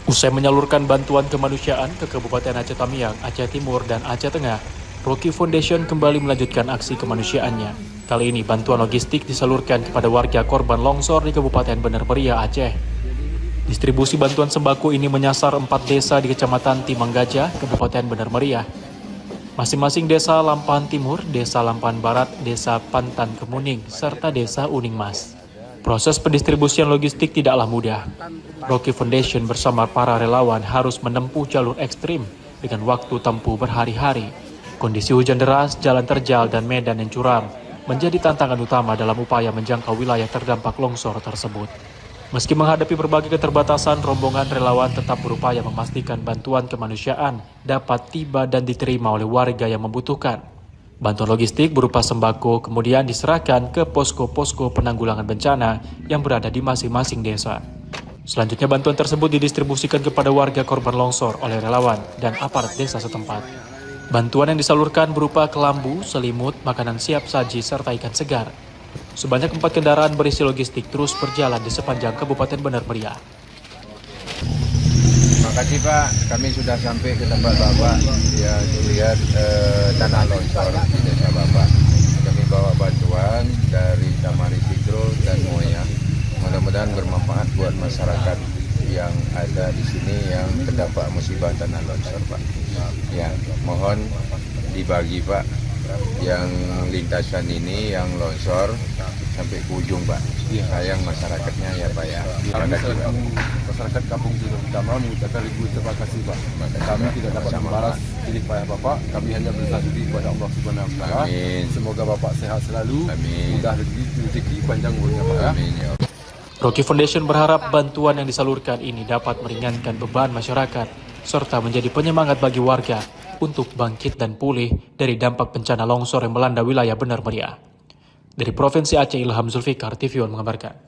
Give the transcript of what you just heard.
Usai menyalurkan bantuan kemanusiaan ke Kabupaten Aceh Tamiang, Aceh Timur, dan Aceh Tengah, Rocky Foundation kembali melanjutkan aksi kemanusiaannya. Kali ini bantuan logistik disalurkan kepada warga korban longsor di Kabupaten Bener Meriah, Aceh. Distribusi bantuan sembako ini menyasar 4 desa di Kecamatan Timang Gajah, Kabupaten Bener Meriah. Masing-masing desa Lampahan Timur, desa Lampahan Barat, desa Pantan Kemuning, serta desa Uning Mas. Proses pendistribusian logistik tidaklah mudah. Rocky Foundation bersama para relawan harus menempuh jalur ekstrim dengan waktu tempuh berhari-hari. Kondisi hujan deras, jalan terjal, dan medan yang curam menjadi tantangan utama dalam upaya menjangkau wilayah terdampak longsor tersebut. Meski menghadapi berbagai keterbatasan, rombongan relawan tetap berupaya memastikan bantuan kemanusiaan dapat tiba dan diterima oleh warga yang membutuhkan. Bantuan logistik berupa sembako kemudian diserahkan ke posko-posko penanggulangan bencana yang berada di masing-masing desa. Selanjutnya bantuan tersebut didistribusikan kepada warga korban longsor oleh relawan dan aparat desa setempat. Bantuan yang disalurkan berupa kelambu, selimut, makanan siap saji, serta ikan segar. Sebanyak 4 kendaraan berisi logistik terus berjalan di sepanjang Kabupaten Bener Meriah. Terima kasih Pak, kami sudah sampai ke tempat Bapak yang lihat tanah longsor di desa Bapak. Kami bawa bantuan dari Tamari Sidro dan Moya. Mudah-mudahan bermanfaat buat masyarakat yang ada di sini yang terdampak musibah tanah longsor Pak. Ya, mohon dibagi Pak, yang lintasan ini yang longsor sampai ke ujung Pak. Sayang masyarakatnya ya Pak ya. Terima kasih Pak. Masyarakat Kampung Sidro Utama mengucapkan ribu terima kasih Pak. Kami tidak dapat membalas jerih payah Bapak, kami hanya bersujud kepada Allah Subhanahu Wa Taala. Semoga Bapak sehat selalu, mudah rezeki panjang umurnya Pak ya. Amin ya. Rocky Foundation berharap bantuan yang disalurkan ini dapat meringankan beban masyarakat serta menjadi penyemangat bagi warga untuk bangkit dan pulih dari dampak bencana longsor yang melanda wilayah Bener Meriah. Dari Provinsi Aceh, Ilham Zulfikar, TV One mengabarkan.